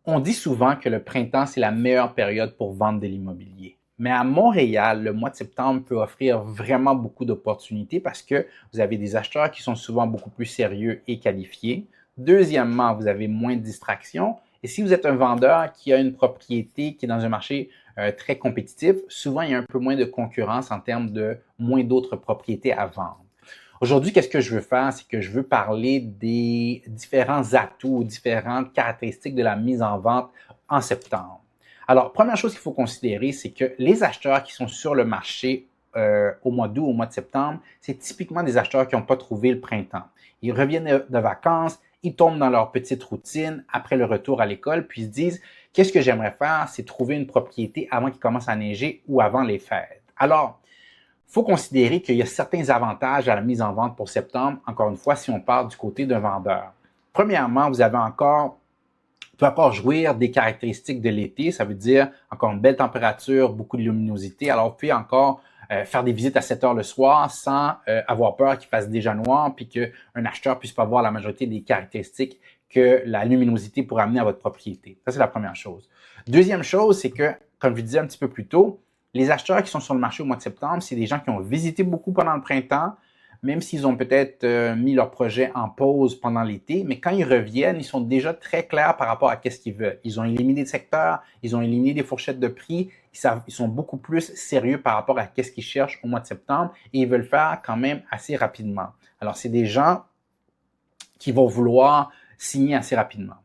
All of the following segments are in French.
On dit souvent que le printemps, c'est la meilleure période pour vendre de l'immobilier. Mais à Montréal, le mois de septembre peut offrir vraiment beaucoup d'opportunités parce que vous avez des acheteurs qui sont souvent beaucoup plus sérieux et qualifiés. Deuxièmement, vous avez moins de distractions. Et si vous êtes un vendeur qui a une propriété qui est dans un marché très compétitif, souvent il y a un peu moins de concurrence en termes de moins d'autres propriétés à vendre. Aujourd'hui, qu'est-ce que je veux faire? C'est que je veux parler des différents atouts, différentes caractéristiques de la mise en vente en septembre. Alors, première chose qu'il faut considérer, c'est que les acheteurs qui sont sur le marché au mois d'août, au mois de septembre, c'est typiquement des acheteurs qui n'ont pas trouvé le printemps. Ils reviennent de vacances, ils tombent dans leur petite routine après le retour à l'école, puis ils se disent, qu'est-ce que j'aimerais faire? C'est trouver une propriété avant qu'il commence à neiger ou avant les fêtes. Alors, il faut considérer qu'il y a certains avantages à la mise en vente pour septembre, encore une fois, si on part du côté d'un vendeur. Premièrement, vous pouvez encore jouir des caractéristiques de l'été, ça veut dire encore une belle température, beaucoup de luminosité. Alors, vous pouvez encore faire des visites à 7 heures le soir sans avoir peur qu'il fasse déjà noir puis qu'un acheteur puisse pas voir la majorité des caractéristiques que la luminosité pourrait amener à votre propriété. Ça, c'est la première chose. Deuxième chose, c'est que, comme je vous disais un petit peu plus tôt, les acheteurs qui sont sur le marché au mois de septembre, c'est des gens qui ont visité beaucoup pendant le printemps, même s'ils ont peut-être mis leur projet en pause pendant l'été, mais quand ils reviennent, ils sont déjà très clairs par rapport à ce qu'ils veulent. Ils ont éliminé des secteurs, ils ont éliminé des fourchettes de prix, ils sont beaucoup plus sérieux par rapport à ce qu'ils cherchent au mois de septembre et ils veulent faire quand même assez rapidement. Alors, c'est des gens qui vont vouloir signer assez rapidement.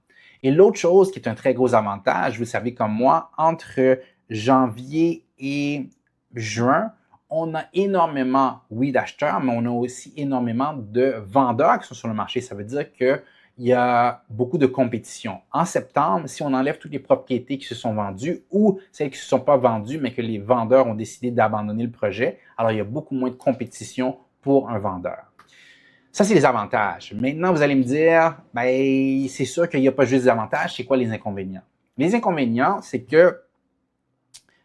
Et l'autre chose qui est un très gros avantage, vous savez comme moi, entre janvier et juin, on a énormément, oui, d'acheteurs, mais on a aussi énormément de vendeurs qui sont sur le marché. Ça veut dire qu'il y a beaucoup de compétition. En septembre, si on enlève toutes les propriétés qui se sont vendues ou celles qui ne se sont pas vendues, mais que les vendeurs ont décidé d'abandonner le projet, alors il y a beaucoup moins de compétition pour un vendeur. Ça, c'est les avantages. Maintenant, vous allez me dire, ben, c'est sûr qu'il n'y a pas juste des avantages, c'est quoi les inconvénients? Les inconvénients, c'est que,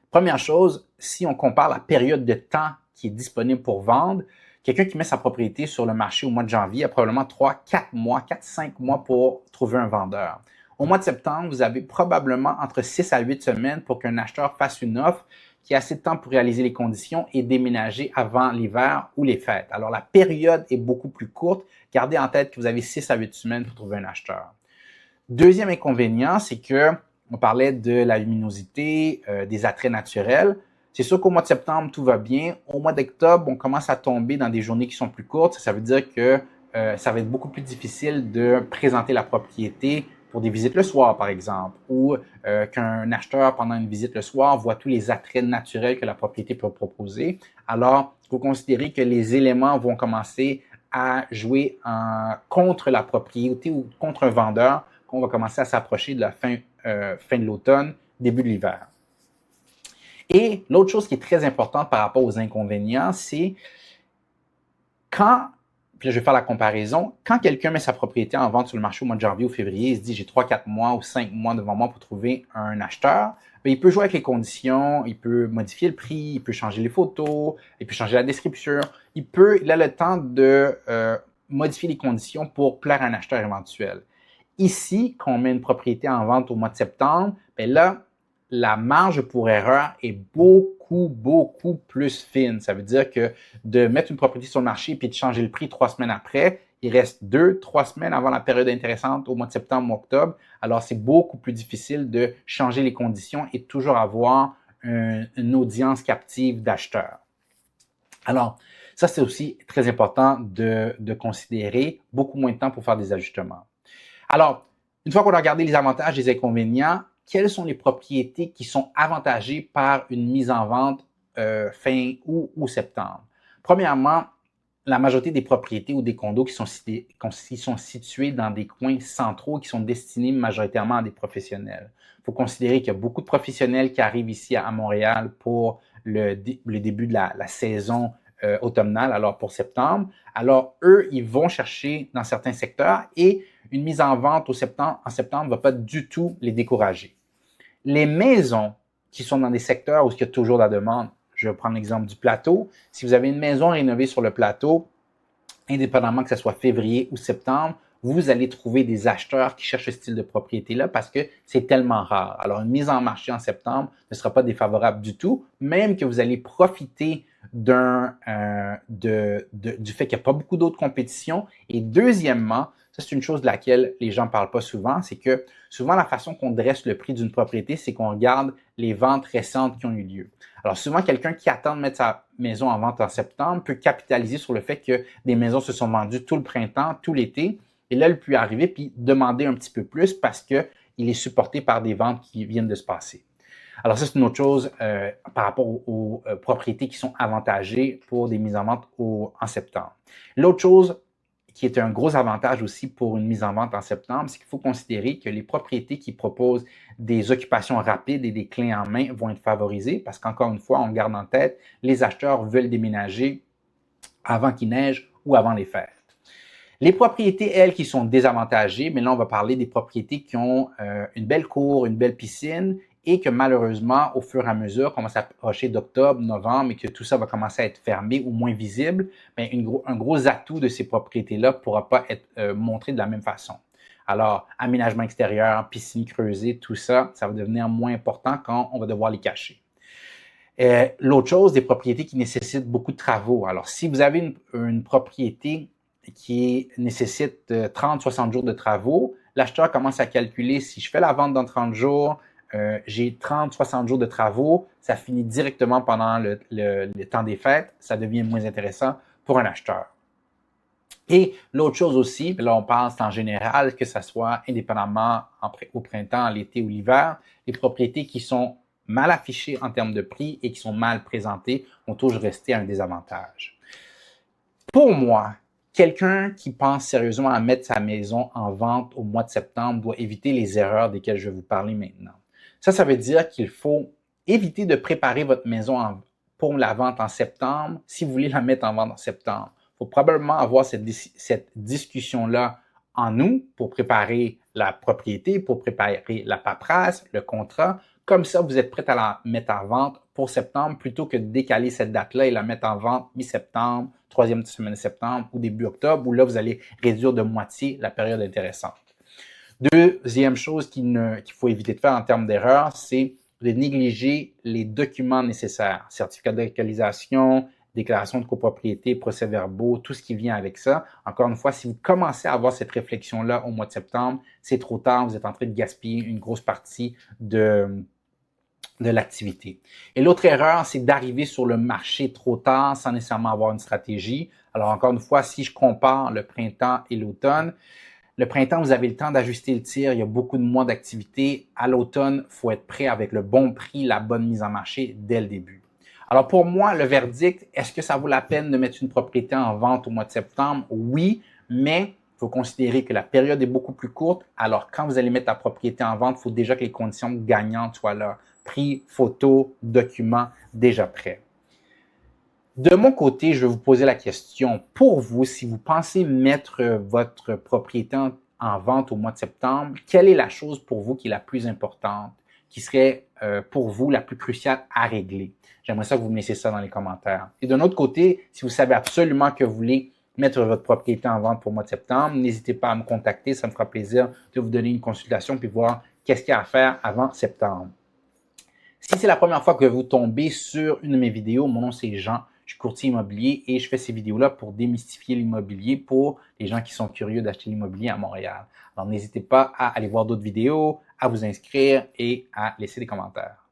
première chose, si on compare la période de temps qui est disponible pour vendre, quelqu'un qui met sa propriété sur le marché au mois de janvier a probablement 4, 5 mois pour trouver un vendeur. Au mois de septembre, vous avez probablement entre 6 à 8 semaines pour qu'un acheteur fasse une offre qui a assez de temps pour réaliser les conditions et déménager avant l'hiver ou les fêtes. Alors, la période est beaucoup plus courte. Gardez en tête que vous avez 6 à 8 semaines pour trouver un acheteur. Deuxième inconvénient, c'est que on parlait de la luminosité, des attraits naturels. C'est sûr qu'au mois de septembre, tout va bien. Au mois d'octobre, on commence à tomber dans des journées qui sont plus courtes. Ça veut dire que ça va être beaucoup plus difficile de présenter la propriété pour des visites le soir, par exemple, ou qu'un acheteur, pendant une visite le soir, voit tous les attraits naturels que la propriété peut proposer. Alors, il faut considérer que les éléments vont commencer à jouer contre la propriété ou contre un vendeur qu'on va commencer à s'approcher de la fin de l'automne, début de l'hiver. Et l'autre chose qui est très importante par rapport aux inconvénients, c'est quand, puis là je vais faire la comparaison, quand quelqu'un met sa propriété en vente sur le marché au mois de janvier ou février, il se dit j'ai 3, 4 mois ou 5 mois devant moi pour trouver un acheteur, bien, il peut jouer avec les conditions, il peut modifier le prix, il peut changer les photos, il peut changer la description, il a le temps de modifier les conditions pour plaire à un acheteur éventuel. Ici, quand on met une propriété en vente au mois de septembre, bien là, la marge pour erreur est beaucoup plus fine. Ça veut dire que de mettre une propriété sur le marché puis de changer le prix 3 semaines après, il reste 2, 3 semaines avant la période intéressante au mois de septembre ou octobre. Alors, c'est beaucoup plus difficile de changer les conditions et toujours avoir une audience captive d'acheteurs. Alors, ça, c'est aussi très important de considérer beaucoup moins de temps pour faire des ajustements. Alors, une fois qu'on a regardé les avantages et les inconvénients, quelles sont les propriétés qui sont avantagées par une mise en vente fin août ou septembre? Premièrement, la majorité des propriétés ou des condos qui sont situés dans des coins centraux qui sont destinés majoritairement à des professionnels. Il faut considérer qu'il y a beaucoup de professionnels qui arrivent ici à Montréal pour le début de la saison automnale, alors pour septembre. Alors, eux, ils vont chercher dans certains secteurs et une mise en vente en septembre ne va pas du tout les décourager. Les maisons qui sont dans des secteurs où il y a toujours de la demande, je vais prendre l'exemple du plateau. Si vous avez une maison rénovée sur le plateau, indépendamment que ce soit février ou septembre, vous allez trouver des acheteurs qui cherchent ce style de propriété-là parce que c'est tellement rare. Alors, une mise en marché en septembre ne sera pas défavorable du tout, même que vous allez profiter du fait qu'il n'y a pas beaucoup d'autres compétitions. Et deuxièmement, ça c'est une chose de laquelle les gens ne parlent pas souvent, c'est que souvent la façon qu'on dresse le prix d'une propriété, c'est qu'on regarde les ventes récentes qui ont eu lieu. Alors souvent, quelqu'un qui attend de mettre sa maison en vente en septembre peut capitaliser sur le fait que des maisons se sont vendues tout le printemps, tout l'été, et là, il peut arriver puis demander un petit peu plus parce qu'il est supporté par des ventes qui viennent de se passer. Alors ça, c'est une autre chose par rapport aux propriétés qui sont avantagées pour des mises en vente en septembre. L'autre chose qui est un gros avantage aussi pour une mise en vente en septembre, c'est qu'il faut considérer que les propriétés qui proposent des occupations rapides et des clés en main vont être favorisées parce qu'encore une fois, on garde en tête, les acheteurs veulent déménager avant qu'il neige ou avant les fêtes. Les propriétés, elles, qui sont désavantagées, mais là, on va parler des propriétés qui ont une belle cour, une belle piscine et que malheureusement, au fur et à mesure qu'on va s'approcher d'octobre, novembre et que tout ça va commencer à être fermé ou moins visible, bien, un gros atout de ces propriétés-là ne pourra pas être montré de la même façon. Alors, aménagement extérieur, piscine creusée, tout ça, ça va devenir moins important quand on va devoir les cacher. L'autre chose, des propriétés qui nécessitent beaucoup de travaux. Alors, si vous avez une propriété qui nécessite 30-60 jours de travaux, l'acheteur commence à calculer si je fais la vente dans 30 jours, j'ai 30-60 jours de travaux, ça finit directement pendant le temps des fêtes, ça devient moins intéressant pour un acheteur. Et l'autre chose aussi, là on pense en général que ça soit indépendamment au printemps, l'été ou l'hiver, les propriétés qui sont mal affichées en termes de prix et qui sont mal présentées vont toujours rester un désavantage. Pour moi, quelqu'un qui pense sérieusement à mettre sa maison en vente au mois de septembre doit éviter les erreurs desquelles je vais vous parler maintenant. Ça veut dire qu'il faut éviter de préparer votre maison pour la vente en septembre si vous voulez la mettre en vente en septembre. Il faut probablement avoir cette discussion-là en nous pour préparer la propriété, pour préparer la paperasse, le contrat. Comme ça, vous êtes prêt à la mettre en vente pour septembre plutôt que de décaler cette date-là et la mettre en vente mi-septembre, troisième semaine de septembre ou début octobre, où là, vous allez réduire de moitié la période intéressante. Deuxième chose qu'il faut éviter de faire en termes d'erreur, c'est de négliger les documents nécessaires. Certificat de localisation, déclaration de copropriété, procès-verbaux, tout ce qui vient avec ça. Encore une fois, si vous commencez à avoir cette réflexion-là au mois de septembre, c'est trop tard, vous êtes en train de gaspiller une grosse partie de l'activité. Et l'autre erreur, c'est d'arriver sur le marché trop tard sans nécessairement avoir une stratégie. Alors encore une fois, si je compare le printemps et l'automne, le printemps, vous avez le temps d'ajuster le tir, il y a beaucoup de mois d'activité. À l'automne, il faut être prêt avec le bon prix, la bonne mise en marché dès le début. Alors pour moi, le verdict, est-ce que ça vaut la peine de mettre une propriété en vente au mois de septembre? Oui, mais il faut considérer que la période est beaucoup plus courte. Alors quand vous allez mettre la propriété en vente, il faut déjà que les conditions gagnantes soient là. Prix, photos, documents, déjà prêts. De mon côté, je vais vous poser la question, pour vous, si vous pensez mettre votre propriété en vente au mois de septembre, quelle est la chose pour vous qui est la plus importante, qui serait pour vous la plus cruciale à régler? J'aimerais ça que vous me laissiez ça dans les commentaires. Et d'un autre côté, si vous savez absolument que vous voulez mettre votre propriété en vente pour le mois de septembre, n'hésitez pas à me contacter, ça me fera plaisir de vous donner une consultation puis voir qu'est-ce qu'il y a à faire avant septembre. Si c'est la première fois que vous tombez sur une de mes vidéos, mon nom c'est Jean, je suis courtier immobilier et je fais ces vidéos-là pour démystifier l'immobilier pour les gens qui sont curieux d'acheter l'immobilier à Montréal. Alors n'hésitez pas à aller voir d'autres vidéos, à vous inscrire et à laisser des commentaires.